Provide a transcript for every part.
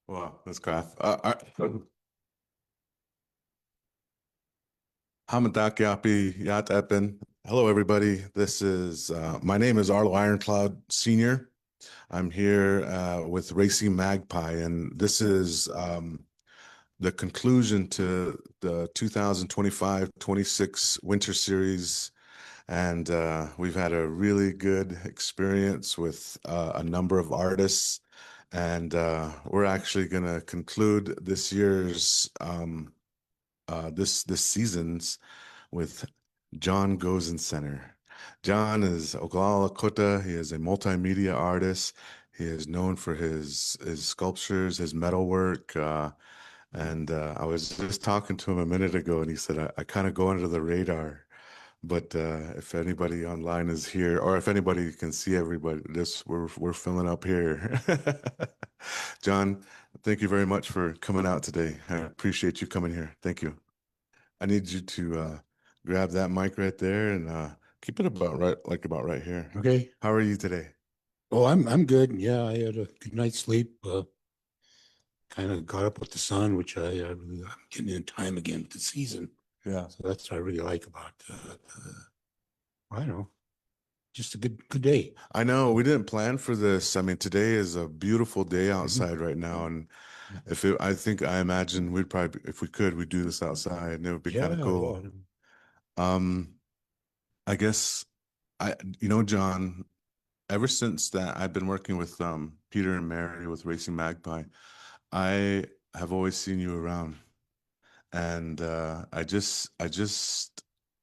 Wow, that's crap. Hamadak Yapi Yat Eppen. Hello, everybody. This is my name is Arlo Iron Cloud Senior. I'm here with Racing Magpie, and this is the conclusion to the 2025-26 Winter Series. And we've had a really good experience with a number of artists. And we're actually going to conclude this year's this season's with Jhon Goes In Center. Jhon is Oglala Lakota. He is a multimedia artist. He is known for his sculptures, his metalwork, and I was just talking to him a minute ago, and he said I kind of go under the radar. But if anybody online is here, or if anybody can see everybody, this we're filling up here. Jhon, thank you very much for coming out today. I appreciate you coming here. Thank you. I need you to grab that mic right there and keep it about right here. Okay. How are you today? Oh, I'm good. Yeah, I had a good night's sleep. Kind of got up with the sun, which I'm getting in time again with the season. Yeah. So that's what I really like about. I don't know, just a good day. I know we didn't plan for this. I mean, today is a beautiful day outside right now, and I imagine we'd probably, if we could, we'd do this outside, and it would be kind of Yeah, cool. yeah. Um, I guess Jhon, ever since that I've been working with Peter and Mary with Racing Magpie, I have always seen you around. And I just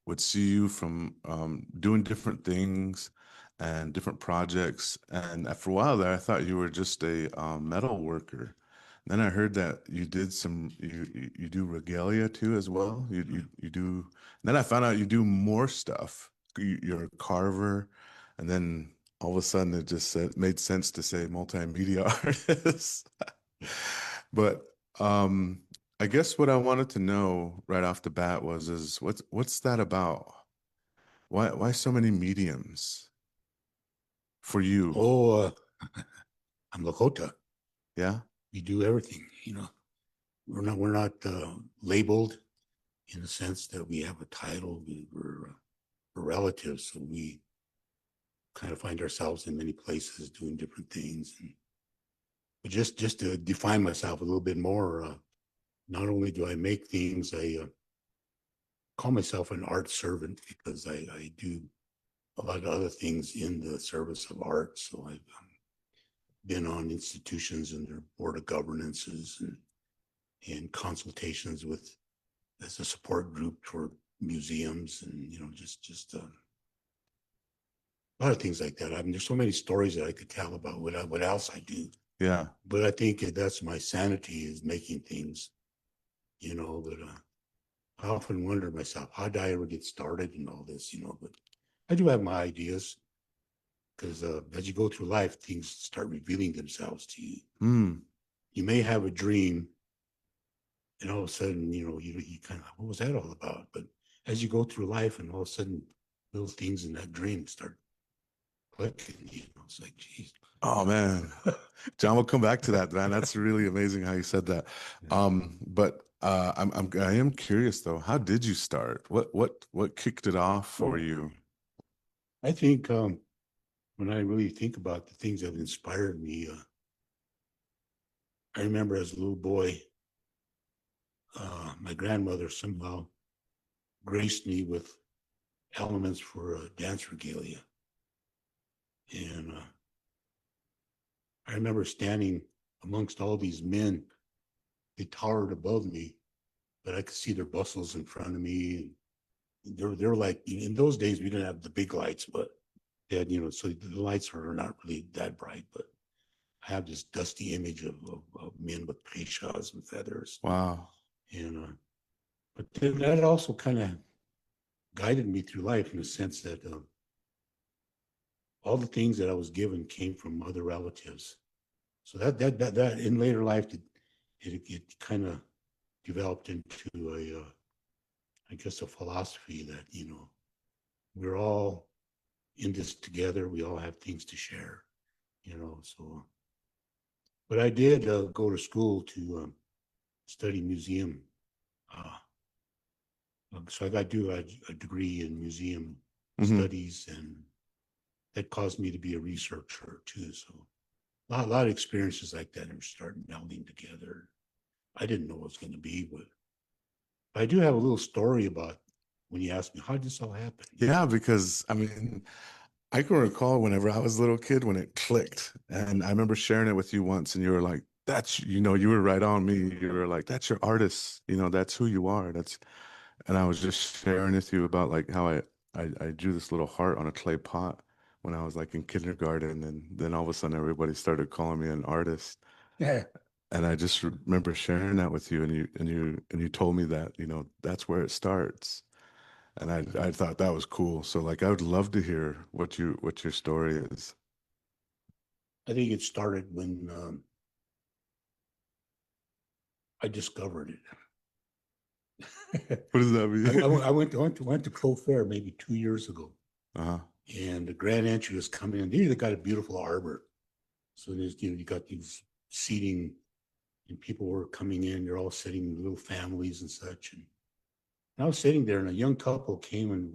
would see you from doing different things and different projects. And for a while there, I thought you were just a metal worker. Then I heard that you did you do regalia too as well. You do. Then I found out you do more stuff. You're a carver, and then all of a sudden made sense to say multimedia artist. But I guess what I wanted to know right off the bat is what's that about? Why so many mediums for you? Oh, I'm Lakota. Yeah? We do everything. We're not labeled in the sense that we have a title. We're relatives, so we kind of find ourselves in many places doing different things. And but just to define myself a little bit more, not only do I make things, I call myself an art servant because I do a lot of other things in the service of art. So I've been on institutions and their board of governances and consultations with as a support group for museums and just a lot of things like that. I mean, there's so many stories that I could tell about what else I do. Yeah. But I think that's my sanity is making things, But I often wonder myself, how did I ever get started in all this, But I do have my ideas because as you go through life, things start revealing themselves to you. Hmm. You may have a dream, and all of a sudden, you kind of, what was that all about? But as you go through life, and all of a sudden, little things in that dream start clicking, it's like, geez. Oh man. Jhon, we'll come back to that, man. That's really amazing how you said that. But I am curious though, how did you start? What kicked it off for you? I think when I really think about the things that inspired me, I remember as a little boy, my grandmother somehow graced me with elements for dance regalia. And I remember standing amongst all these men. They towered above me, but I could see their bustles in front of me. And they're like, in those days, we didn't have the big lights, but they had, so the lights are not really that bright, but I have this dusty image of men with peshas and feathers. Wow. And, but then that also kind of guided me through life in the sense that all the things that I was given came from other relatives. So that in later life, it kind of developed into I guess, a philosophy that we're all in this together. We all have things to share. So But I did go to school to study museum. Uh, so I got to do a degree in museum Hmm. studies, and that caused me to be a researcher too. So a lot of experiences like that are starting melding together. I didn't know what it was going to be, but I do have a little story about when you asked me how did this all happen. Yeah, because I mean, I can recall whenever I was a little kid when it clicked, and I remember sharing it with you once, and you were like, "That's you were right on me. You were like, that's your artist. That's who you are. That's." And I was just sharing with you about like how I drew this little heart on a clay pot when I was like in kindergarten, and then all of a sudden everybody started calling me an artist. Yeah. And I just remember sharing that with you, and you told me that that's where it starts, and I thought that was cool. So like I would love to hear what your story is. I think it started when I discovered it. What does that mean? I went to Crow Fair maybe 2 years ago, Uh-huh. and the grand entry was coming in. They got a beautiful arbor, so there's you got these seating, and people were coming in. They're all sitting in little families and such. And I was sitting there, and a young couple came in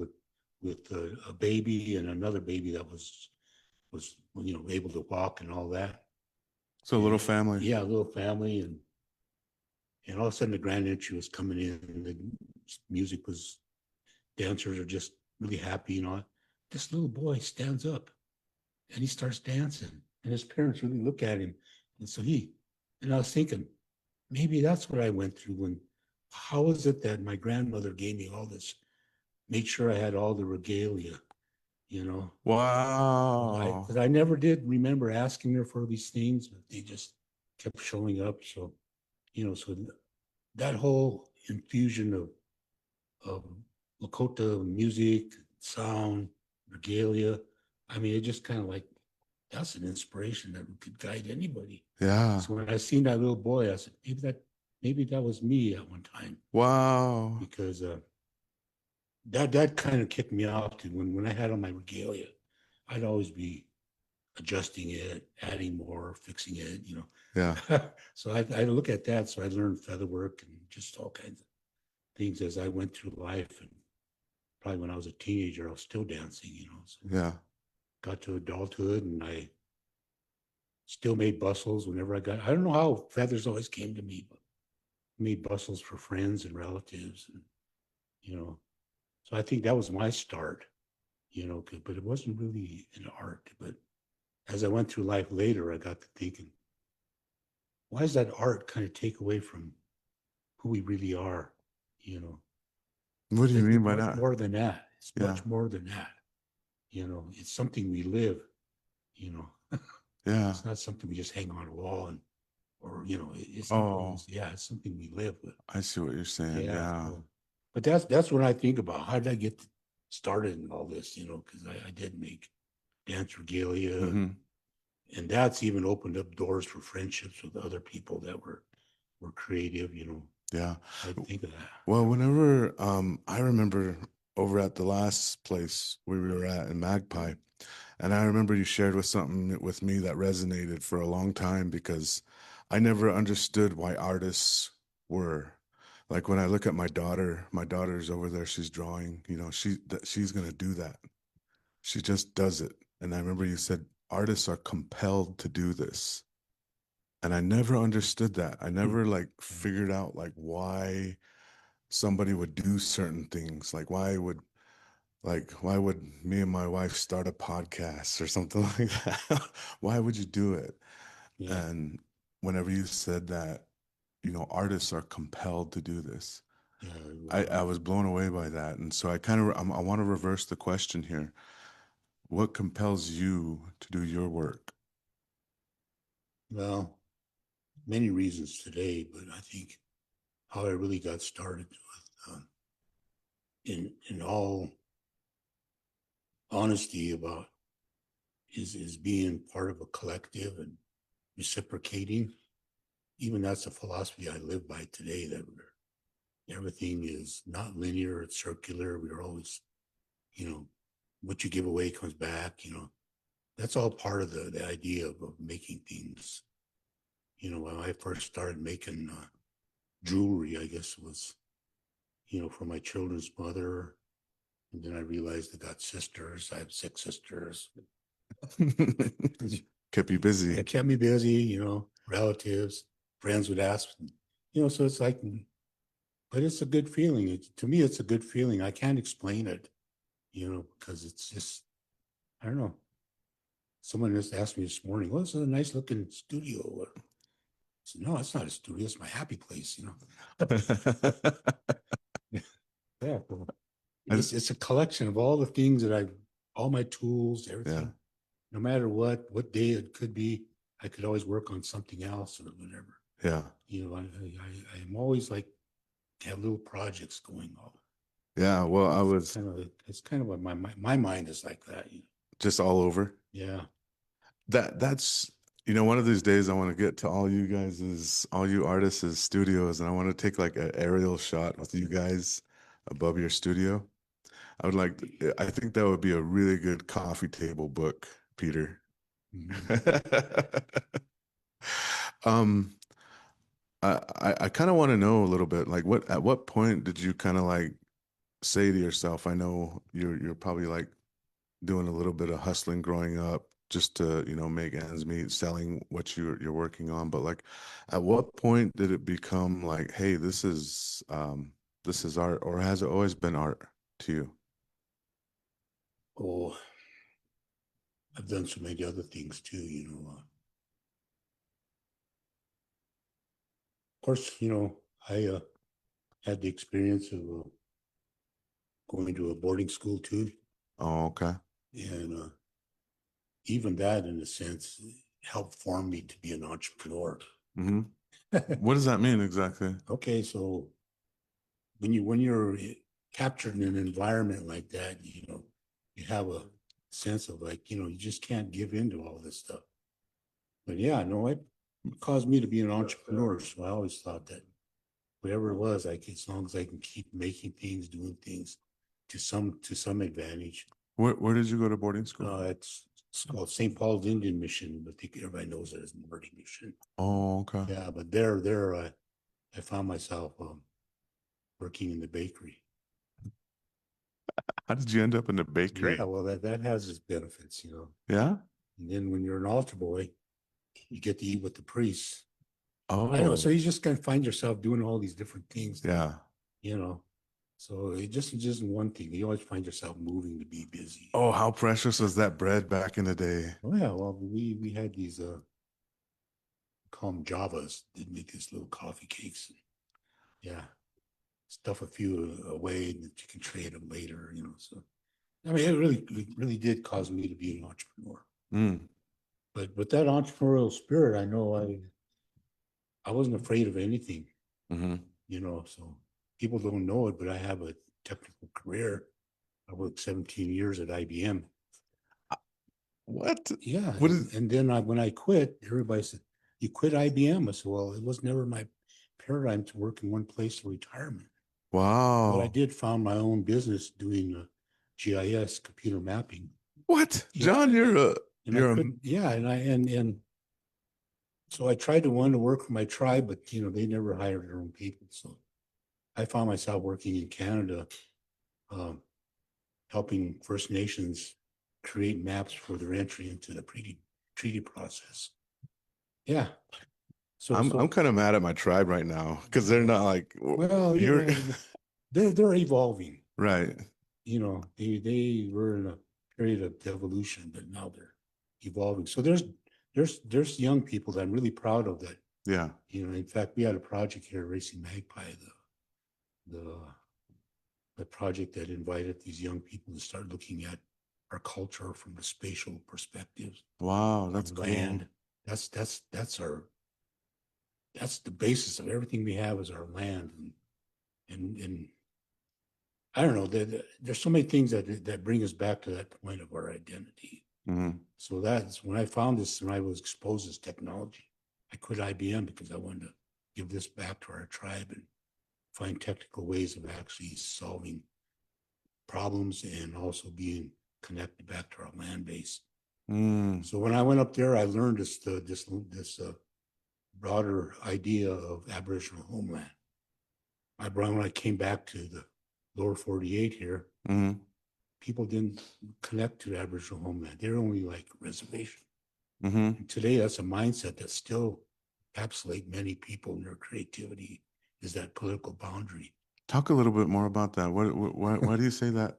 with a baby and another baby that was able to walk and all that. So a little And family. yeah, a little family, and all of a sudden the grand entry was coming in, and the music was dancers are just really happy, This little boy stands up and he starts dancing, and his parents really look at him, and and I was thinking, maybe that's what I went through when. How is it that my grandmother gave me all this, made sure I had all the regalia, you know? Why? Wow. Because I never did remember asking her for these things, but they just kept showing up. So, so that whole infusion of Lakota music, sound, regalia. I mean, it just kind of like that's an inspiration that could guide anybody. Yeah. So when I seen that little boy, I said, maybe that was me at one time, Wow. because that kind of kicked me off to when I had on my regalia, I'd always be adjusting it, adding more, fixing it. Yeah. So I look at that. So I learned feather work and just all kinds of things as I went through life. And probably when I was a teenager, I was still dancing. So Yeah. got to adulthood, and I still made bustles whenever I don't know how feathers always came to me, but I made bustles for friends and relatives. And, you know, so I think that was my start, but it wasn't really an art. But as I went through life later, I got to thinking, why does that art kind of take away from who we really are? You know, What do I you think mean it's by much that? more than that. It's Yeah. much more than that. It's something we live, you know. Yeah. It's not something we just hang on a wall or it's something. Oh, Yeah, it's something we live with. I see what you're saying. Yeah. Yeah. So, but that's what I think about. How did I get started in all this? Because I did make dance regalia, Hmm. and that's even opened up doors for friendships with other people that were creative. Yeah. I think of that. Well, whenever I remember over at the last place we were at in Magpie, and I remember you shared with something with me that resonated for a long time because I never understood why artists were. Like when I look at my daughter's over there, she's drawing, she's gonna do that. She just does it. And I remember you said artists are compelled to do this. And I never understood that. I never like figured out like why somebody would do certain things. Like why would me and my wife start a podcast or something like that? Why would you do it? Yeah. And whenever you said that, artists are compelled to do this. Yeah. I was blown away by that. And so I want to reverse the question here. What compels you to do your work? Well, many reasons today, but I think how I really got started with, in all honesty, about is being part of a collective and reciprocating. Even that's a philosophy I live by today. That everything is not linear; it's circular. We're always, you know, what you give away comes back. That's all part of the idea of making things you know, when I first started making jewelry, I guess it was, you know, for my children's mother. And then I realized I got sisters. I have 6 sisters. Kept you busy. It kept me busy, you know, relatives, friends would ask, you know, so it's like, but it's a good feeling. To me, it's a good feeling. I can't explain it, you know, because it's just, I don't know. Someone just asked me this morning, well, it's a nice looking studio. I said, no, it's not a studio. It's my happy place, you know. Yeah. Well, it's a collection of all the things that all my tools, everything. Yeah. No matter what day it could be, I could always work on something else or whatever. Yeah. You know, I'm always like have little projects going on. Yeah. Well, It's kind of what my mind is like that. You know? just all over. Yeah. That's, one of these days I want to get to all you artists' studios, and I want to take like an aerial shot with you guys above your studio. I think that would be a really good coffee table book, Peter. Mm-hmm. um, I kind of want to know a little bit, like at what point did you kind of like say to yourself, I know you're probably like doing a little bit of hustling growing up just to, make ends meet, selling what you're working on, but like at what point did it become like, hey, this is art, or has it always been art to you? Oh, I've done so many other things too. You know, of course, you know, I had the experience of going to a boarding school too, Oh, okay. and even that, in a sense, helped form me to be an entrepreneur. Hmm. What does that mean exactly? Okay, so when you're captured in an environment like that, you know, you have a sense of like, you know, you just can't give in to all this stuff. But yeah, no, it caused me to be an entrepreneur. So I always thought that whatever it was, like as long as I can keep making things, doing things to some advantage. Where did you go to boarding school? It's called St. Paul's Indian Mission, but I think everybody knows it as Boarding Mission. Oh, okay. Yeah, but there, I found myself working in the bakery. How did you end up in the bakery? Yeah, well, that has its benefits, you know. Yeah. And then when you're an altar boy, you get to eat with the priests. I know. Oh, So you just kind of find yourself doing all these different things, yeah. you know. So it just isn't one thing. You always find yourself moving to be busy. Oh, how precious was that bread back in the day? Oh yeah, well, we had these call them Javas. They'd make these little coffee cakes. Yeah, stuff a few away that you can trade them later, you know. So I mean, it really did cause me to be an entrepreneur. Mm. But with that entrepreneurial spirit, I know I wasn't afraid of anything, Hmm. you know. So people don't know it, but I have a technical career. I worked 17 years at IBM. What? Yeah, What is? and then when I quit, everybody said, "You quit IBM?" I said, "Well, it was never my paradigm to work in one place for retirement." But I Wow. did found my own business doing GIS, computer mapping. What, Yeah, John? and I You're a couldn't. Yeah, and so I tried to want to work for my tribe, but you know they never hired their own people. So I found myself working in Canada, um, helping First Nations create maps for their entry into the treaty process. Yeah. So I'm so kind of mad at my tribe right now because they're not like well, you you're know, they're evolving. right. You know, they were in a period of devolution, but now they're evolving. So there's young people that I'm really proud of that. Yeah. You know, in fact, we had a project here, Racing Magpie, the the project that invited these young people to start looking at our culture from a spatial perspective, Wow, our that's cool. land. That's the basis of everything we have is our land, and I don't know. There's so many things that bring us back to that point of our identity. Hmm. So that's when I found this and I was exposed to this technology. I quit IBM because I wanted to give this back to our tribe and find technical ways of actually solving problems and also being connected back to our land base. Mm. So when I went up there, I learned this broader idea of Aboriginal homeland. When I came back to the lower 48 here, Mm-hmm. people didn't connect to Aboriginal homeland. They're only like reservation. Mm-hmm. And today, that's a mindset that still encapsulates many people in their creativity, is that political boundary. Talk a little bit more about that. Why do you say that?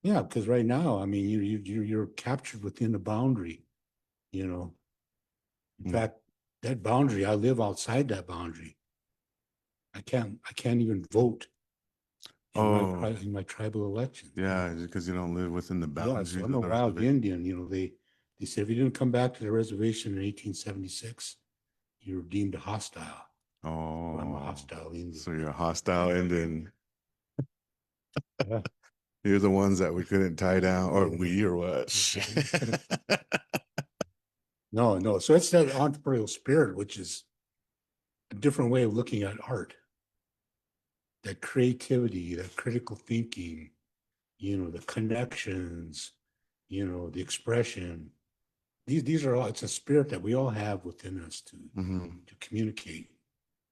Yeah, because right now, I mean, you're captured within the boundary. You know, in Mm. fact, that boundary, I live outside that boundary. I can't even vote Oh, in my tribal elections. yeah, because you don't live within the Yeah, so boundaries I'm of a the wild reservation. Indian. They said if you didn't come back to the reservation in 1876, you were deemed hostile. So I'm a Oh, hostile Indian. so you're a hostile Indian. Yeah. You're the ones that we couldn't tie down, or we, or what? No, no. So it's that entrepreneurial spirit, which is a different way of looking at art. That creativity, that critical thinking, the connections, the expression. These are all, it's a spirit that we all have within us Mm-hmm. to communicate,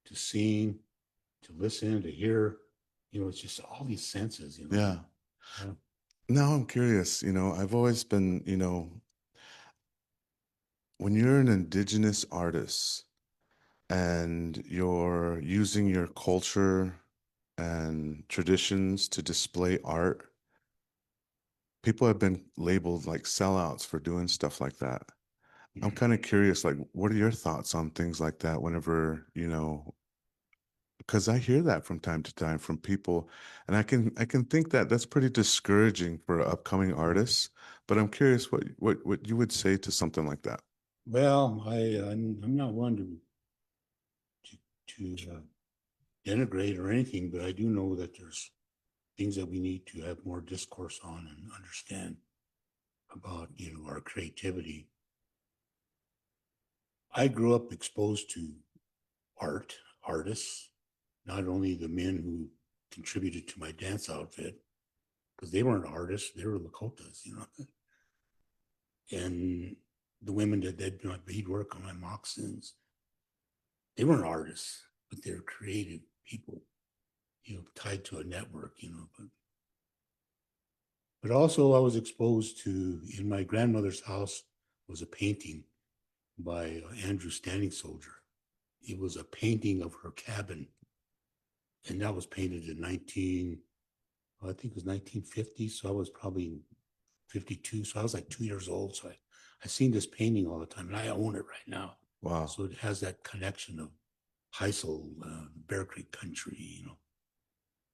to sing, to listen, to hear. It's just all these senses. Yeah. Yeah. Now I'm curious, I've always been, when you're an indigenous artist and you're using your culture and traditions to display art, people have been labeled like sellouts for doing stuff like that. I'm kind of curious, like, what are your thoughts on things like that whenever, because I hear that from time to time from people, and I can think that that's pretty discouraging for upcoming artists, but I'm curious what you would say to something like that. Well, I'm not one to denigrate or anything, but I do know that there's things that we need to have more discourse on and understand about our creativity. I grew up exposed to artists, not only the men who contributed to my dance outfit, because they weren't artists, they were Lakotas, and the women that did my beadwork on my moccasins, they weren't artists, but they're creative people, tied to a network, but also I was exposed to, in my grandmother's house was a painting by Andrew Standing Soldier. It was a painting of her cabin, and that was painted in I think it was 1950. So I was probably 52. So I was like 2 years old. So I seen this painting all the time, and I own it right now. Wow. So it has that connection of Heisel, Bear Creek country,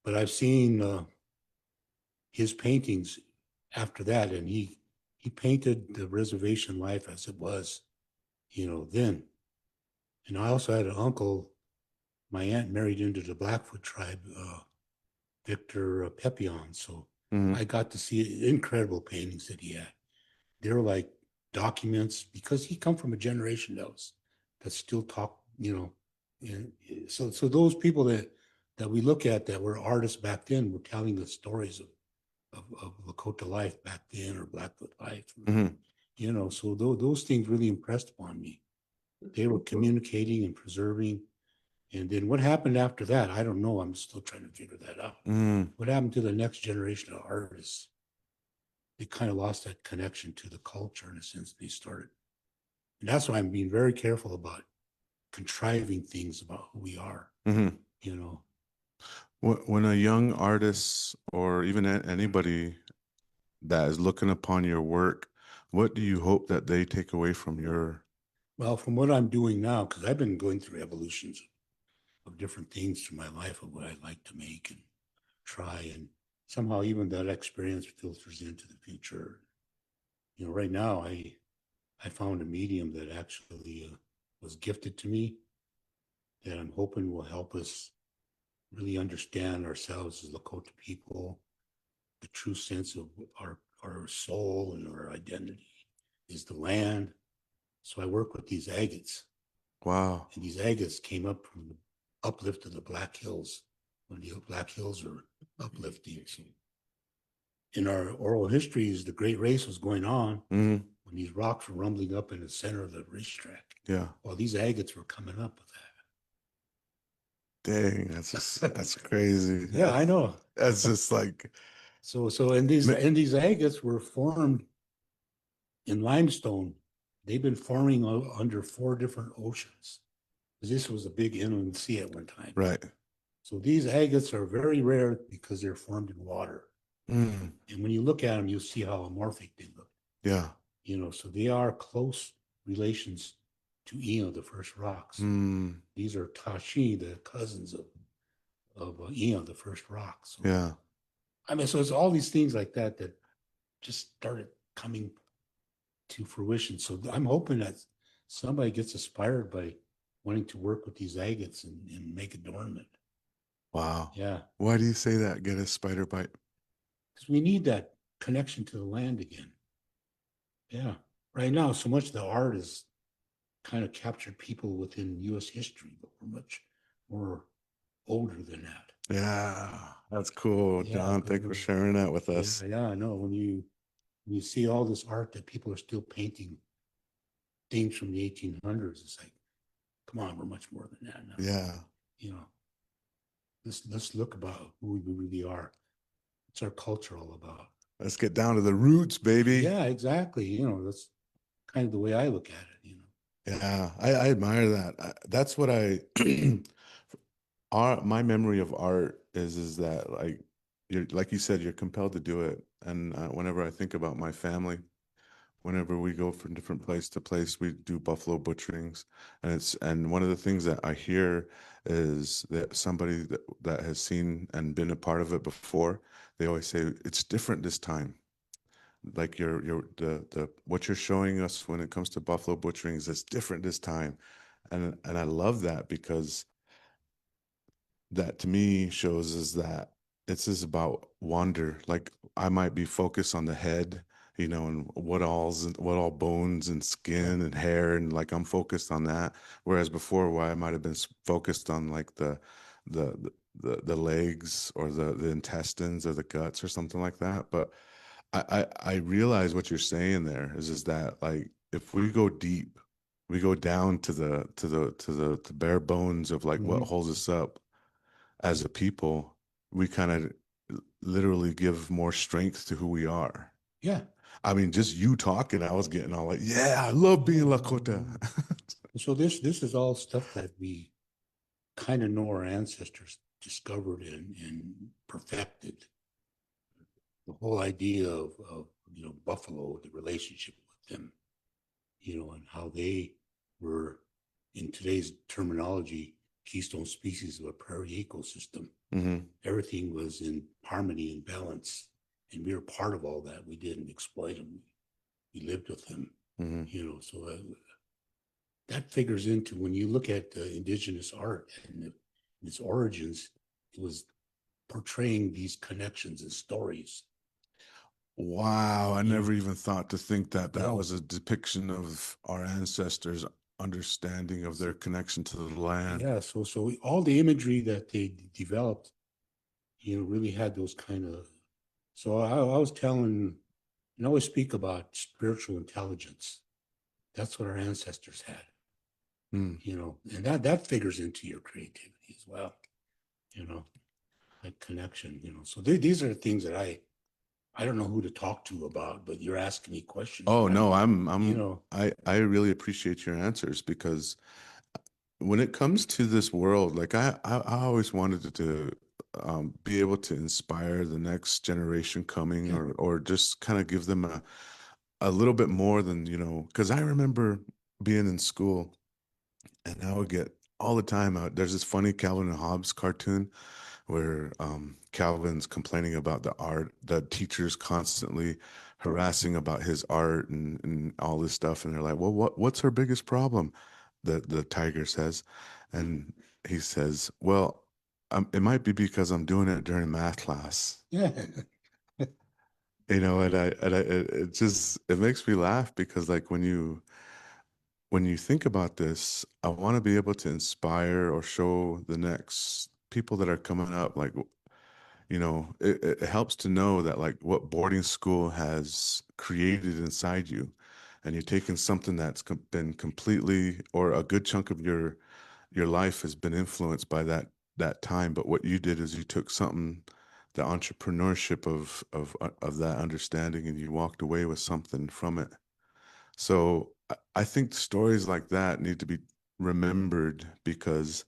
But I've seen his paintings after that, and he painted the reservation life as it was, then. And I also had an uncle. My aunt married into the Blackfoot tribe, Victor Pepion. So Hmm. I got to see incredible paintings that he had. They were like documents, because he come from a generation that still talk, and so those people that we look at that were artists back then were telling the stories of Lakota life back then, or Blackfoot life, Hmm. So those things really impressed upon me. They were communicating and preserving. And then what happened after that, I don't know. I'm still trying to figure that out. Mm. What happened to the next generation of artists? They kind of lost that connection to the culture in a sense they started. And that's why I'm being very careful about contriving things about who we are, Hmm. you know. When a young artist or even anybody that is looking upon your work, what do you hope that they take away from your? Well, from what I'm doing now, because I've been going through evolutions of different things through my life of what I'd like to make and try. And somehow even that experience filters into the future. Right now I found a medium that actually was gifted to me that I'm hoping will help us really understand ourselves as Lakota people, the true sense of our soul and our identity is the land. So I work with these agates, Wow. and these agates came up from the uplift of the Black Hills when the Black Hills are uplifting. So in our oral histories, the Great Race was going on, Hmm. when these rocks were rumbling up in the center of the racetrack. Yeah. Well, these agates were coming up with Dang, that's crazy. that. Yeah, I know. That's just like So and these agates were formed in limestone. They've been forming under four different oceans. This was a big inland sea at one time. right. So these agates are very rare because they're formed in water. Mm, And when you look at them, you'll see how amorphic they look. yeah. So they are close relations to the first rocks. Mm, These are Tashi, the cousins of the first rocks. So, yeah. I mean, so it's all these things like that that just started coming to fruition. So I'm hoping that somebody gets inspired by wanting to work with these agates and make adornment. Wow. Yeah, Why do you say that? Get a spider bite? because we need that connection to the land again. Yeah, right now, so much of the art is kind of captured people within U.S. history, but we're much more older than that. Yeah. That's cool, Yeah, John. Thanks for sharing that with yeah, us. yeah. I know when you see all this art that people are still painting things from the 1800s, it's like, come on, we're much more than that now. Yeah. You know, let's look about who we really are. What's our culture all about? Let's get down to the roots, baby. Yeah, exactly. That's kind of the way I look at it. Yeah, I admire that. That's what I my memory of art is that like you're like you said, you're compelled to do it. And whenever I think about my family, whenever we go from different place to place, we do buffalo butcherings, and one of the things that I hear is that somebody that has seen and been a part of it before, they always say it's different this time. Like the what you're showing us when it comes to buffalo butcherings is different this time, and I love that because that to me shows is that it's just about wonder. Like I might be focused on the head, and what all bones and Yeah, skin and hair, and like I'm focused on that. Whereas before, why I might have been focused on like the the legs or the intestines or the guts or something like that. But I realize what you're saying there is that like if we go deep, we go down to the bare bones of like what hmm, holds us up as a people, we kind of literally give more strength to who we are. yeah. I mean, just you talking, I was getting all like, yeah, I love being Lakota. Mhm. So this is all stuff that we kind of know our ancestors discovered and perfected. The whole idea of buffalo, the relationship with them, and how they were, in today's terminology, keystone species of a prairie ecosystem. Hmm. Everything was in harmony and balance, and we were part of all that. We didn't exploit them. We lived with them. Hmm. So that figures into when you look at indigenous art and its origins. It was portraying these connections and stories. Wow, I You know, never even thought to think that that no, was a depiction of our ancestors' understanding of their connection to the land. yeah. So all the imagery that they developed, really had those kind of. So I was telling, I always speak about spiritual intelligence. That's what our ancestors had. Mm. And that figures into your creativity as well. You know, that connection. So these are things that I don't know who to talk to about, but you're asking me questions, Oh and no, you know, I really appreciate your answers because when it comes to this world, like I always wanted to be able to inspire the next generation coming, yeah, or just kind of give them a little bit more than, because I remember being in school and I would get all the time out. There's this funny Calvin and Hobbes cartoon where Calvin's complaining about the art, the teachers constantly harassing about his art and all this stuff. And they're like, well, what's her biggest problem? The tiger says. And he says, well, it might be because I'm doing it during math class. yeah, It just it makes me laugh because like when you think about this, I want to be able to inspire or show the next people that are coming up, like, it helps to know that like what boarding school has created inside you. and you're taking something that's been completely, or a good chunk of your life has been influenced by that time. But what you did is you took something, the entrepreneurship of that understanding, and you walked away with something from it. So I think stories like that need to be remembered, because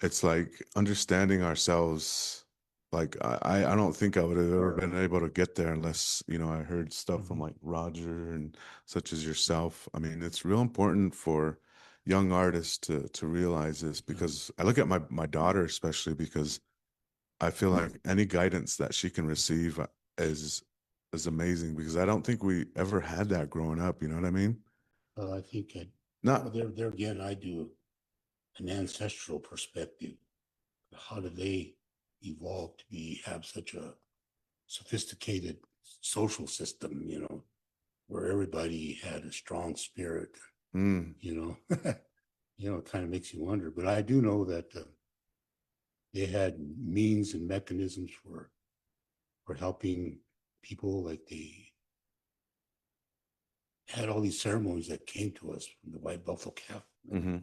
it's like understanding ourselves. Like I don't think I would have ever been able to get there unless, I heard stuff from like Roger and such as yourself. I mean, it's real important for young artists to realize this, because I look at my daughter especially, because I feel like any guidance that she can receive is is amazing, because I don't think we ever had that growing up. You know what I mean? I think Not there again, I do an ancestral perspective. How did they evolve to have such a sophisticated social system, where everybody had a strong spirit, mm, you know, it kind of makes you wonder. But I do know that they had means and mechanisms for helping people. Like they had all these ceremonies that came to us from the white buffalo calf. hmm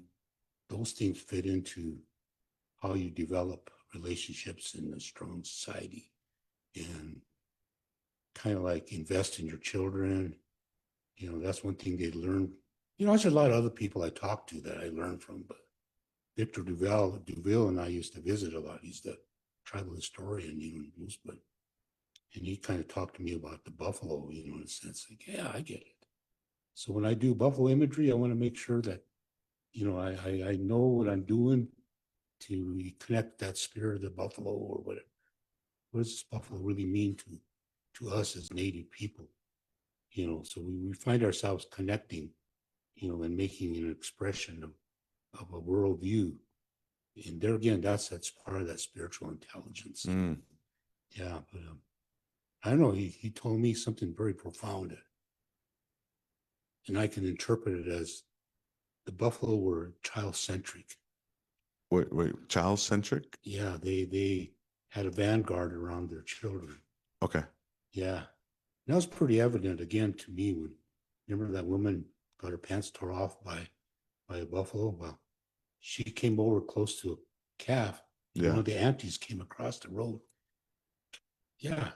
Those things fit into how you develop relationships in a strong society, and kind of like invest in your children. That's one thing they learn. There's a lot of other people I talked to that I learned from, but Victor Duville and I used to visit a lot. He's the tribal historian, in Moosewood. And he kind of talked to me about the buffalo, in a sense, like, yeah, I get it. So when I do buffalo imagery, I want to make sure that, I know what I'm doing to connect that spirit of the buffalo, or whatever. What does this buffalo really mean to us as Native people? So we find ourselves connecting, and making an expression of a worldview. And there again, that's part of that spiritual intelligence. mm. Yeah, but I don't know. He told me something very profound, and I can interpret it as the buffalo were child centric. Wait, child centric? Yeah, they had a vanguard around their children. Okay. Yeah, and that was pretty evident again to me when, remember that woman got her pants tore off by a buffalo. Well, she came over close to a calf, and one Yeah. of the aunties came across the road. Yeah.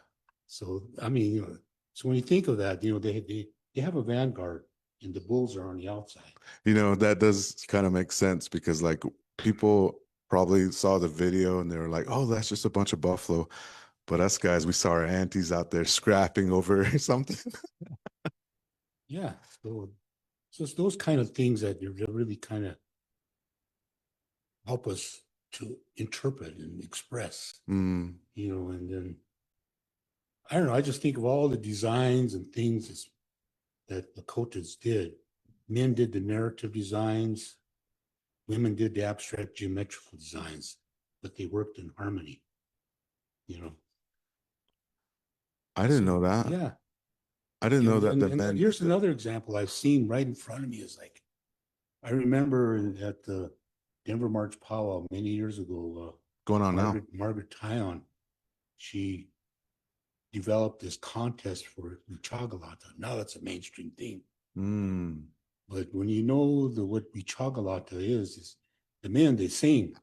So I mean, so when you think of that, they have a vanguard, and the bulls are on the outside. That does kind of make sense, because like people probably saw the video and they were like, "Oh, that's just a bunch of buffalo." But us guys, we saw our aunties out there scrapping over something. Yeah. So it's those kind of things that really kind of help us to interpret and express, Mm, and then I don't know. I just think of all the designs and things that Lakotas did. Men did the narrative designs, women did the abstract geometrical designs, but they worked in harmony, you know. I didn't So know that. yeah, I didn't know that the and men here's another example I've seen right in front of me is like I remember at the Denver March powwow many years ago, going on now. Margaret Tyon, she developed this contest for Michagalata. Now that's a mainstream thing. Mm, But when you know what Michagalata is the men they sing,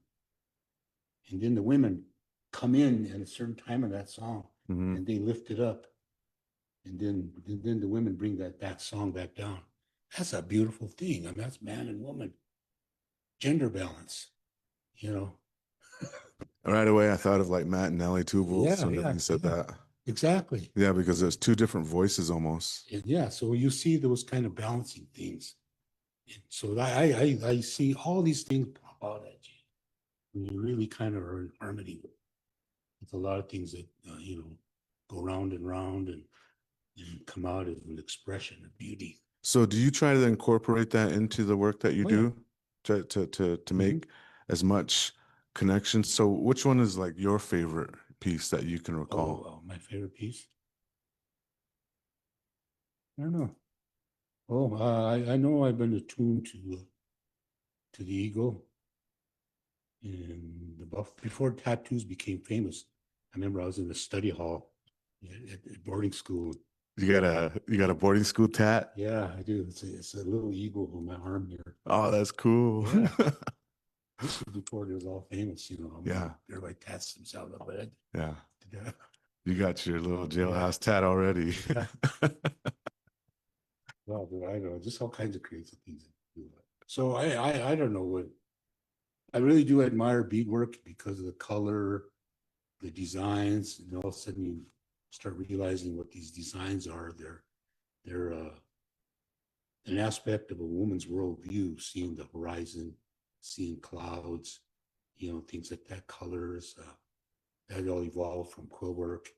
and then the women come in at a certain time of that song, hmm and they lift it up, and then the women bring that song back down. That's a beautiful thing. I mean, that's man and woman, gender balance, you know. Right away, I thought of like Matt and Nelly Tubal as Yeah, soon as yeah, you said yeah, that. exactly. Yeah, because there's two different voices almost. And yeah, so you see those kind of balancing things. And so I see all these things pop out at you when you really kind of are in harmony with a lot of things that go round and round and come out as an expression of beauty. So do you try to incorporate that into the work that you Oh yeah. do to Mhm. make as much connection? So which one is like your favorite piece that you can recall? My favorite piece. I don't know. Oh, I know I've been attuned to the ego and the buff before tattoos became famous. I remember I was in the study hall at boarding school. You got a boarding school tat? Yeah, I do. It's a little eagle on my arm here. Oh, that's cool. Yeah. This was before it was all famous, Yeah, everybody tats themselves up. But yeah. yeah, You got your little yeah, jailhouse tat already. yeah. Well, but I don't know, just all kinds of creative things that do that. So I don't know what I really do admire beadwork because of the color, the designs, and all of a sudden you start realizing what these designs are. They're an aspect of a woman's worldview, seeing the horizon, seeing clouds, things like that, colors. That all evolved from quill work.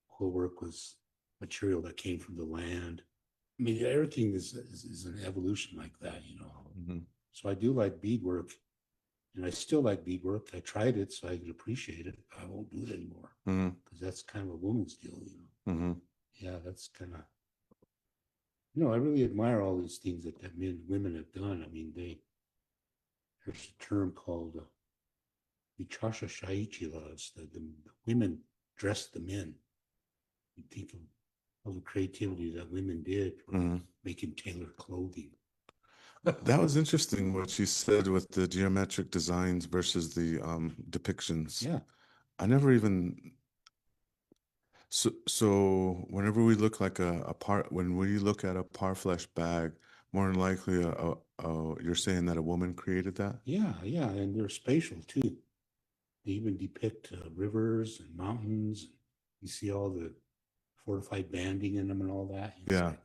Quill work was material that came from the land. I mean, everything is an evolution like that. Mhm. So I do like beadwork, and I still like beadwork. I tried it so I could appreciate it. I won't do it anymore Mhm. because that's kind of a woman's deal. Mhm. Yeah, that's kind of, I really admire all these things that women have done. I mean, there's a term called Vichasha Shaichila. It's the women dress the men. You think of all the creativity that women did for Mhm. making tailored clothing. That was interesting what you said with the geometric designs versus the depictions. Yeah, I never even so whenever we look like a part when we look at a parfleche bag, more than likely you're saying that a woman created that? yeah, and they're spatial too. They even depict rivers and mountains. You see all the fortified banding in them and all that. It's Yeah.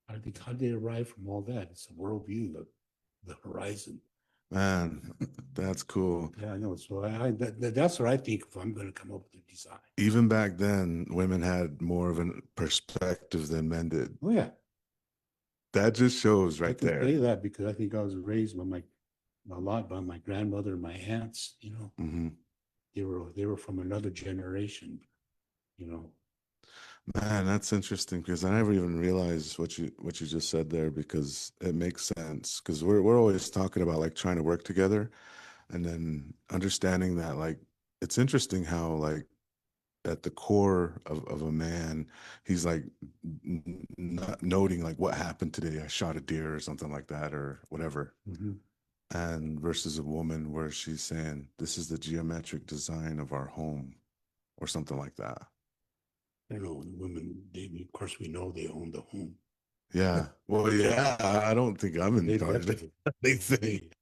like, how did they arrive from all that? It's a worldview, the horizon. Man, that's cool. Yeah, I know. So that's what I think if I'm going to come up with a design. Even back then, women had more of a perspective than men did. Oh yeah, That just shows I right can say there. that because I think I was raised a lot by my grandmother and my aunts. Hmm. They were from another generation. You know, Man, that's interesting because I never even realized what you just said there because it makes sense. Because we're always talking about like trying to work together and then understanding that like it's interesting how like at the core of a man, he's like not noting like what happened today. I shot a deer or something like that or whatever. Mhm. And versus a woman where she's saying, this is the geometric design of our home or something like that. Women. Of course, we know they own the home. Yeah. Well, yeah, I don't think I'm in They charge. definitely. They think.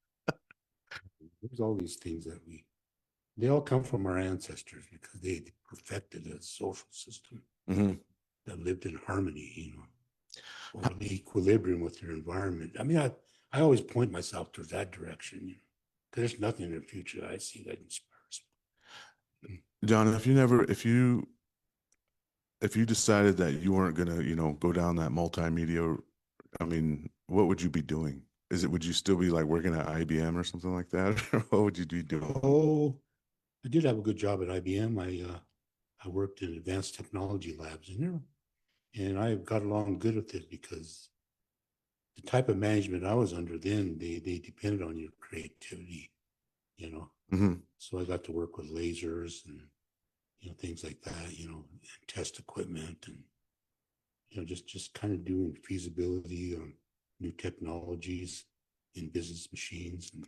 There's all these things that they all come from our ancestors because they perfected a social system Hmm. that lived in harmony, or the equilibrium with their environment. I mean, I always point myself towards that direction, because there's nothing in the future that I see that inspires me. John, if you decided that you weren't gonna, go down that multimedia, I mean, what would you be doing? Would you still be like working at IBM or something like that? Or what would you be doing? Oh, I did have a good job at IBM. I worked in advanced technology labs in there, and I got along good with it because the type of management I was under then, they depended on your creativity, you know. Hmm. So I got to work with lasers and things like that, and test equipment, and just kind of doing feasibility on new technologies in business machines. And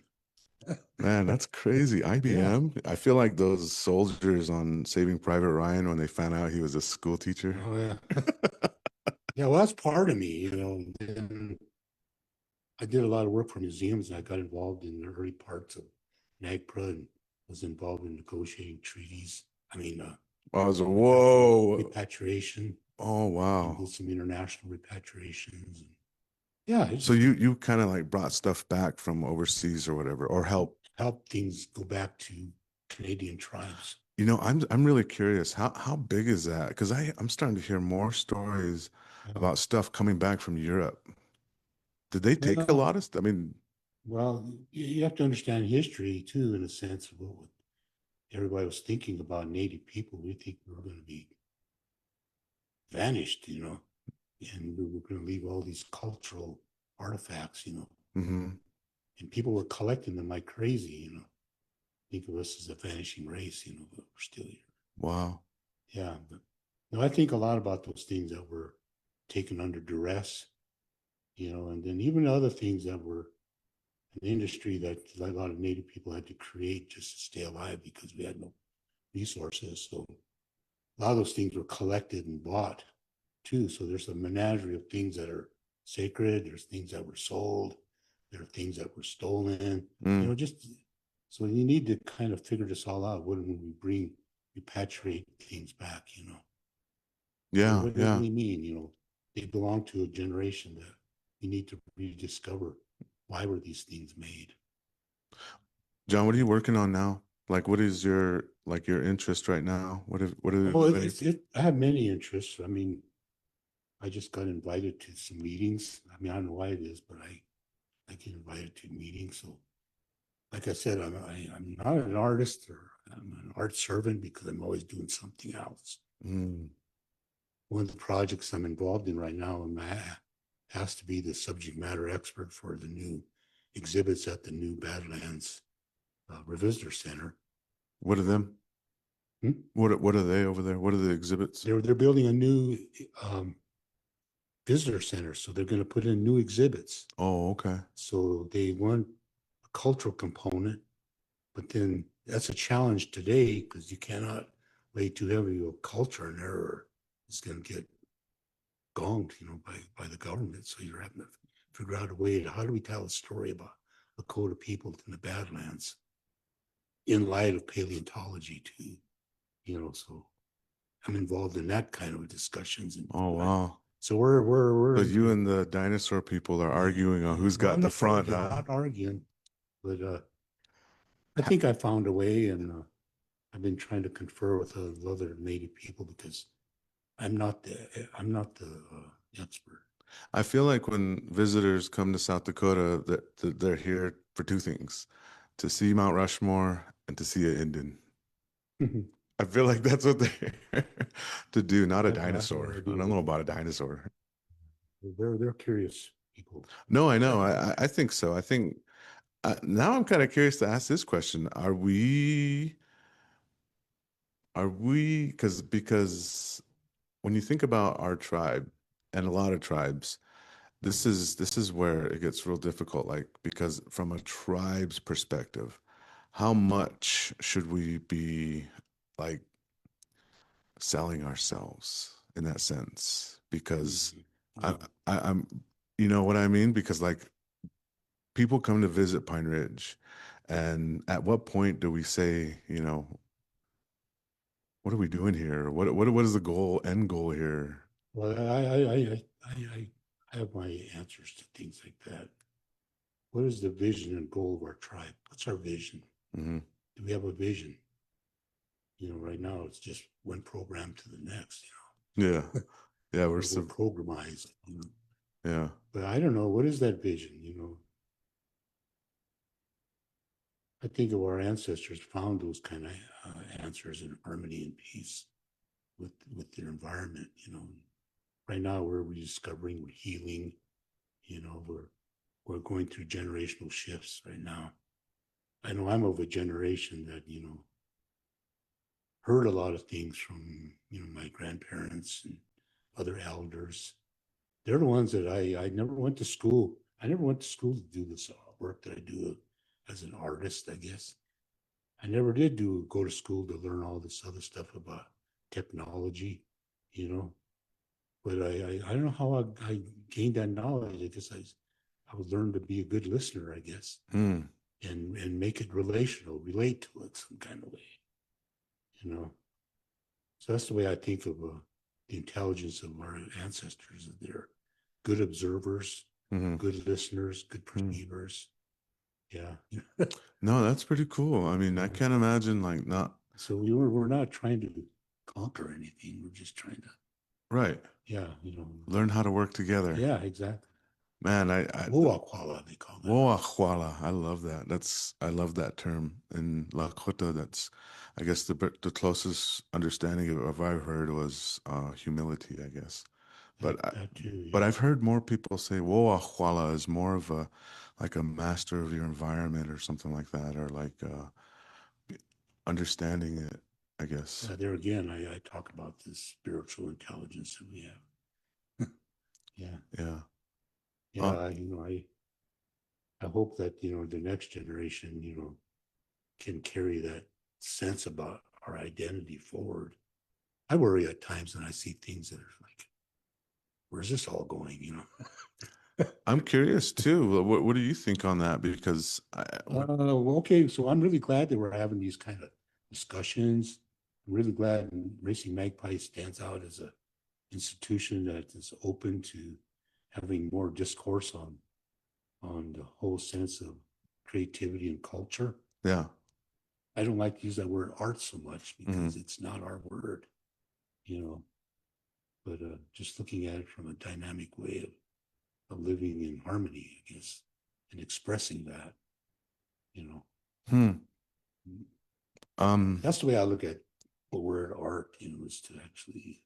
Man, that's crazy. yeah, IBM. I feel like those soldiers on Saving Private Ryan when they found out he was a school teacher. oh yeah, yeah. Well, that's part of me. And I did a lot of work for museums, and I got involved in the early parts of NAGPRA and was involved in negotiating treaties. I mean, I was whoa. repatriation, Oh and wow. did some international repatriations. And yeah, it So just you kind of like brought stuff back from overseas or whatever, or help. helped things go back to Canadian tribes. I'm really curious. How big is that? Because I'm starting to hear more stories Yeah. about stuff coming back from Europe. Did they take a Well, lot of stuff? I mean, well, you have to understand history too, in a sense of what everybody was thinking about Native people. We think we were going to be vanished, and we were going to leave all these cultural artifacts. hmm. And people were collecting them like crazy. Think of us as a vanishing race, but we're still here. Wow. Yeah, but Now, I think a lot about those things that were taken under duress, and then even other things that were an industry that a lot of Native people had to create just to stay alive because we had no resources. So a lot of those things were collected and bought too. So there's a menagerie of things that are sacred. There's things that were sold. There are things that were stolen. Mm. Just so you need to kind of figure this all out. When we repatriate things back, Yeah, what does yeah. it mean? They belong to a generation that we need to rediscover. Why were these things made? John, what are you working on now? Like, what is your interest right now? What are Oh, you? I have many interests. I mean, I just got invited to some meetings. I mean, I don't know why it is, but I get invited to meetings. So, like I said, I'm not an artist or I'm an art servant because I'm always doing something else. Mm. One of the projects I'm involved in right now, has to be the subject matter expert for the new exhibits at the new Badlands Revisitor Center. What are them? Hmm? What are they over there? What are the exhibits? They're building a new um, visitor center, so they're going to put in new exhibits. Oh, okay. So they want a cultural component, but then that's a challenge today because you cannot lay too heavy of culture in there, or it's going to get gonged, by the government. So you're having to figure out a way to how do we tell a story about Lakota people in the Badlands in light of paleontology too, So I'm involved in that kind of discussions, and Oh, wow. so we're So you and the dinosaur people are yeah, arguing on yeah. who's Well, got the no, front, huh? not arguing, but I Ha- think I found a way, and I've been trying to confer with other Native people because I'm not the expert. I feel like when visitors come to South Dakota, that they're here for two things: to see Mount Rushmore and to see an Indian. I feel like that's what they're here to do, not a I have no dinosaur. I don't idea. know about a dinosaur. They're curious people. No, I know. I think so. I think now I'm kind of curious to ask this question: Are we because when you think about our tribe and a lot of tribes, this is where it gets real difficult. Like because from a tribe's perspective, how much should we be like selling ourselves in that sense? Because Mhm. I, Yeah. I'm, you know what I mean? Because like people come to visit Pine Ridge, and at what point do we say, what are we doing here? What is the end goal here? Well, I have my answers to things like that. What is the vision and goal of our tribe? What's our vision? Hmm. Do we have a vision? Right now it's just one program to the next. Yeah, yeah, We're programized. yeah. But I don't know what is that vision. I think of our ancestors found those kind of answers in harmony and peace with their environment. Right now we're rediscovering, we're healing. We're going through generational shifts right now. I know I'm of a generation that heard a lot of things from my grandparents and other elders. They're the ones that I never went to school. I never went to school to do this work that I do as an artist, I guess. I never did go to school to learn all this other stuff about technology, you know. But I don't know how I gained that knowledge. I guess I would learn to be a good listener, I guess, Mm. and make it relational, relate to it some kind of way, you know. So that's the way I think of the intelligence of our ancestors. That they're good observers, Hmm. good listeners, good Mm. perceivers. Yeah. No, that's pretty cool. I mean, I Yeah. can't imagine like not So we're not trying to conquer anything. We're just trying to, right. yeah, Learn how to work together. yeah, exactly. Man, I Woakwala, they call that. Woahuala. I love that. I love that term in Lakota. I guess the closest understanding of I've heard was humility, I guess. That But I, that too, but yeah. I've heard more people say Woahuala is more of a like a master of your environment or something like that, or like understanding it. I guess. There again, I talk about this spiritual intelligence that we have. Yeah, Yeah. yeah. I hope that the next generation can carry that sense about our identity forward. I worry at times when I see things that are like, where's this all going? I'm curious too. What do you think on that? Because Okay, so I'm really glad that we're having these kind of discussions. I'm really glad Racing Magpie stands out as a institution that is open to having more discourse on the whole sense of creativity and culture. yeah. I don't like to use that word art so much because Mhm. it's not our word, you know, but just looking at it from a dynamic way of living in harmony, I guess, and expressing that, you know. Hmm. That's the way I look at the word art, is to actually,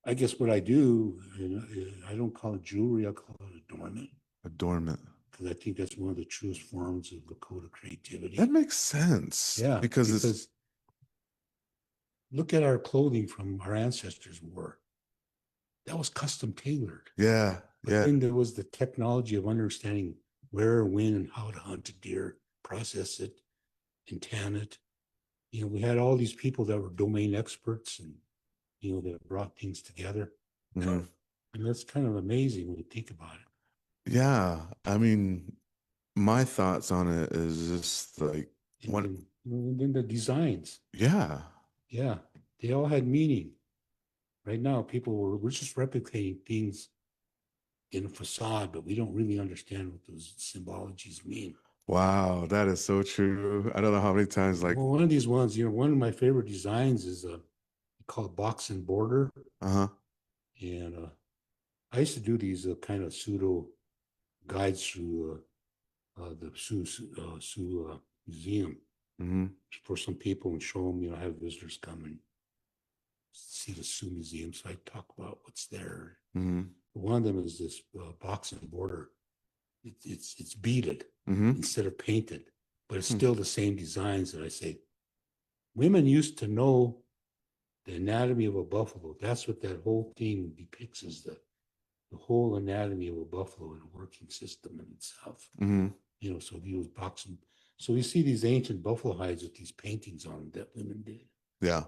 I guess what I do, I don't call it jewelry, I call it adornment, Adornment. because I think that's one of the truest forms of Lakota creativity. That makes sense. Yeah, Because it's because look at our clothing from our ancestors wore. That was custom tailored. yeah, But yeah. then there was the technology of understanding where, when, and how to hunt a deer, process it, and tan it. We had all these people that were domain experts and, that brought things together. Mhm. And that's kind of amazing when you think about it. Yeah. I mean, my thoughts on it is just like And what then the designs, yeah. yeah, they all had meaning. Right now, we're just replicating things in a facade, but we don't really understand what those symbologies mean. Wow, that is so true. I don't know how many times like Well, one of these ones, one of my favorite designs is called box and border. uh-huh. And I used to do these kind of pseudo guides through the Sioux Museum Mm-hmm. for some people and show them, have visitors come and see the Sioux Museum. So I talk about what's there. Mm-hmm. One of them is this box and border. It's beaded Mm-hmm. instead of painted, but it's Hmm. still the same designs that I say. Women used to know the anatomy of a buffalo. That's what that whole thing depicts, is the whole anatomy of a buffalo and a working system in itself. Mm-hmm. So if you use boxing, so you see these ancient buffalo hides with these paintings on them that women did. Yeah.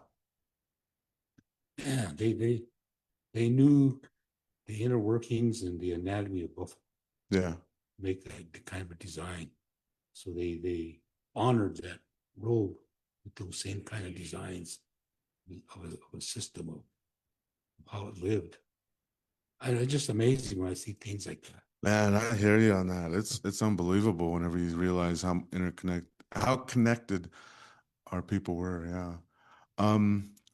Yeah, they knew the inner workings and the anatomy of buffalo, Yeah. make that kind of a design. So they honored that robe with those same kind of designs of a system of how it lived. It's just amazing when I see things like that. Man, I hear you on that. It's unbelievable whenever you realize how connected our people were. Yeah.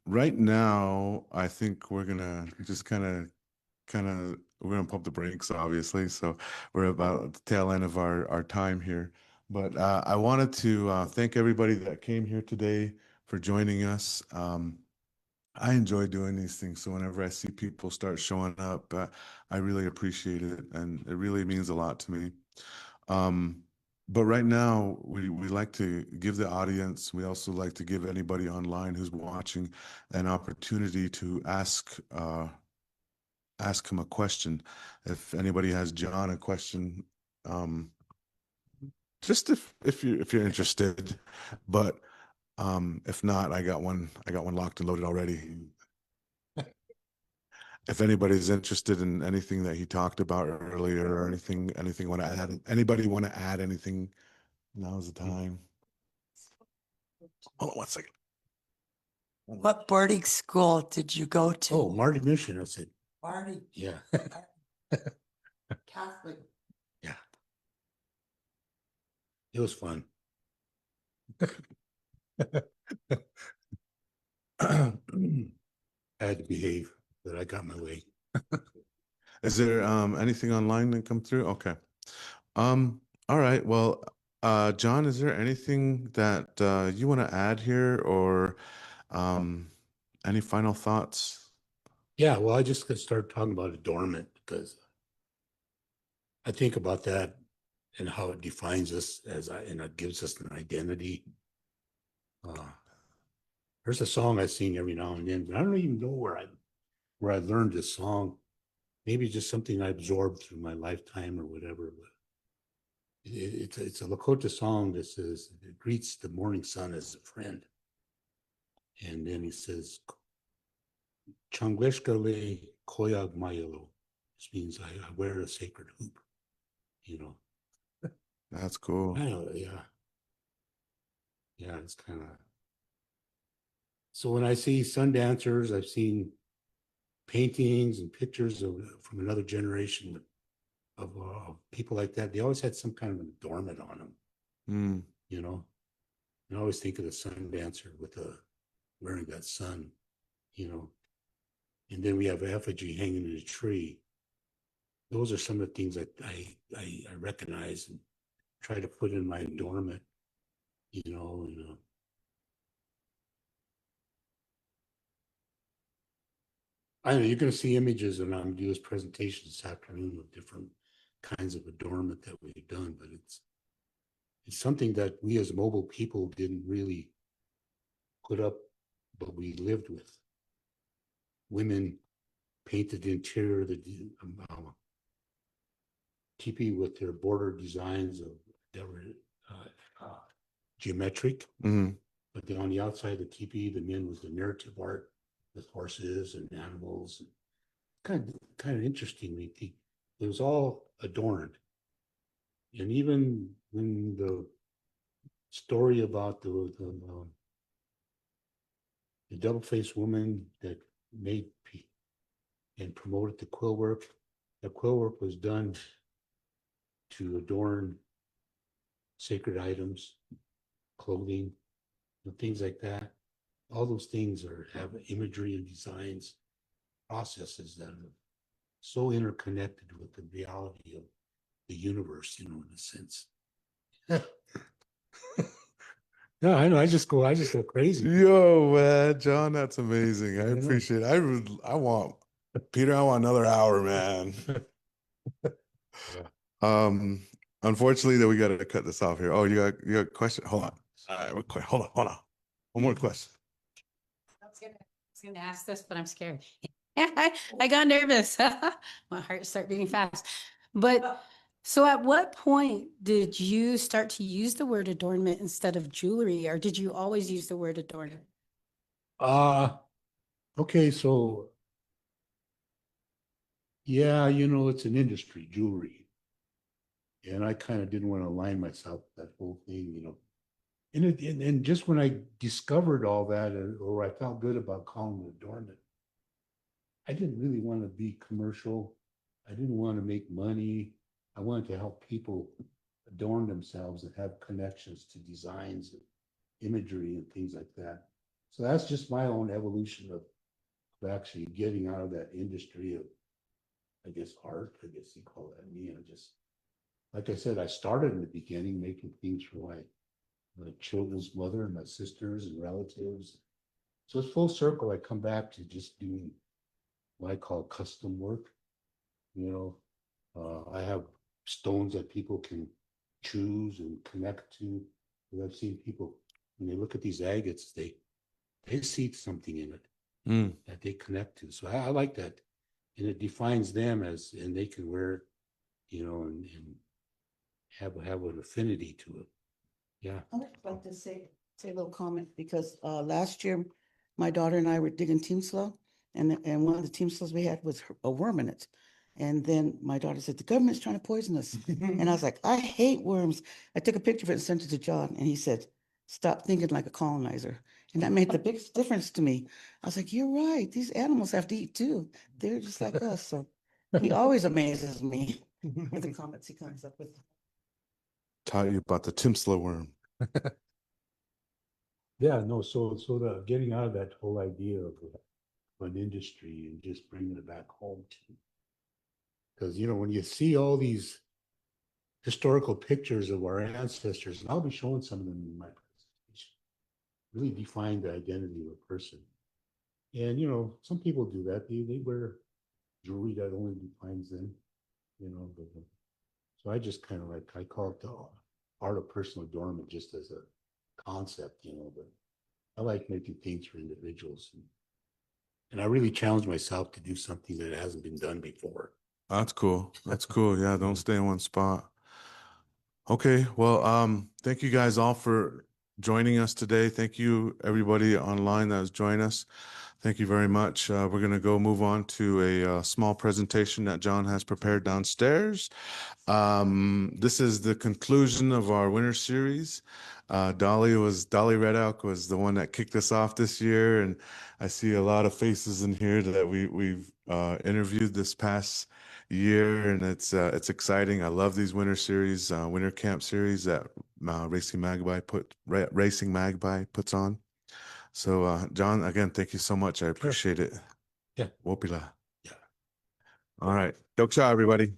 Right now, I think we're gonna just we're gonna pump the brakes, obviously. So we're about at the tail end of our time here. But I wanted to thank everybody that came here today for joining us. I enjoy doing these things. So whenever I see people start showing up, I really appreciate it, and it really means a lot to me. Um, but right now, we like to give the audience, we also like to give anybody online who's watching an opportunity to ask him a question. If anybody has John a question, um, just if you're interested, but if not, I got one locked and loaded already. If anybody's interested in anything that he talked about earlier or anything want to add, anybody want to add anything, now's the time. Hold on 1 second. What boarding school did you go to? Oh, Marty Mission. I said, Marty yeah, Catholic. yeah. It was fun. I had to behave, but I got my way. Is there anything online that come through? Okay. All right. Well, John, is there anything that you want to add here, or um any final thoughts? Yeah, well, I just got to start talking about adornment because I think about that and how it defines us and it gives us an identity. There's a song I sing every now and then, but I don't even know where I learned this song. Maybe just something I absorbed through my lifetime or whatever. But it's a Lakota song that says it greets the morning sun as a friend. And then he says, Changleshkale Koyag Mayelo. This means I wear a sacred hoop, you know. That's cool. I know, yeah. Yeah, it's kind of. So when I see sun dancers, I've seen paintings and pictures from another generation of people like that. They always had some kind of an adornment on them, Mm. you know. I always think of the sun dancer with wearing that sun, you know. And then we have effigy hanging in a tree. Those are some of the things that I recognize and try to put in my adornment, you know. I know you're going to see images, and I'm doing this presentation this afternoon of different kinds of adornment that we've done, but it's something that we as mobile people didn't really put up, but we lived with. Women painted the interior of the teepee with their border designs that were geometric. Mm-hmm. But then on the outside of the teepee, the men was the narrative art with horses and animals. Kind of interesting. It was all adorned. And even when the story about the double-faced woman that made and promoted the quill work, the quill work was done to adorn sacred items, clothing, things like that. All those things have imagery and designs, processes that are so interconnected with the reality of the universe, you know, in a sense. No, I know. I just go crazy. Yo, man, John, that's amazing. I I know. appreciate it. I want Peter, I want another hour, man. Yeah. Unfortunately, that we got to cut this off here. Oh, you got a question? Hold on. Hold on. One more question. I was gonna ask this, but I'm scared. I got nervous. My heart started beating fast. But so at what point did you start to use the word adornment instead of jewelry, or did you always use the word adornment? Okay, so yeah, you know, it's an industry, jewelry. And I kind of didn't want to align myself with that whole thing, you know. And just when I discovered all that, or I felt good about calling it adornment, I didn't really want to be commercial. I didn't want to make money. I wanted to help people adorn themselves and have connections to designs and imagery and things like that. So that's just my own evolution of actually getting out of that industry of, I guess, art, I guess you call that. Me, I just, like I said, I started in the beginning making things for my children's mother and my sisters and relatives. So it's full circle. I come back to just doing what I call custom work. You know, I have stones that people can choose and connect to. I've seen people when they look at these agates, they see something in it that they connect to. So I like that, and it defines them and they can wear it, you know, and have an affinity to it. Yeah. I would like to say a little comment because last year my daughter and I were digging team slough, and one of the team sloughs we had was a worm in it. And then my daughter said, the government's trying to poison us. And I was like, I hate worms. I took a picture of it and sent it to John, and he said, stop thinking like a colonizer. And that made the biggest difference to me. I was like, you're right. These animals have to eat too. They're just like us. So he always amazes me with the comments he comes up with. Taught you about the Timsla worm. Yeah, no, so the getting out of that whole idea of an industry and just bringing it back home to, because you know when you see all these historical pictures of our ancestors, and I'll be showing some of them in my presentation, really define the identity of a person. And you know, some people do that. They wear jewelry that only defines them, you know. So I just kind of like I call it the art of personal adornment just as a concept, you know, but I like making things for individuals. And I really challenge myself to do something that hasn't been done before. That's cool. That's cool. Yeah, don't stay in one spot. Okay, well, thank you guys all for joining us today. Thank you everybody online that has joined us. Thank you very much. We're going to go move on to a small presentation that Jhon has prepared downstairs. This is the conclusion of our winter series. Dolly Red Elk was the one that kicked us off this year, and I see a lot of faces in here that we've interviewed this past year, and it's exciting. I love these winter series, winter camp series that Racing Magpie puts on. So, Jhon, again, thank you so much. I appreciate it. Yeah. Wopila. Yeah. All right. Doksha, everybody.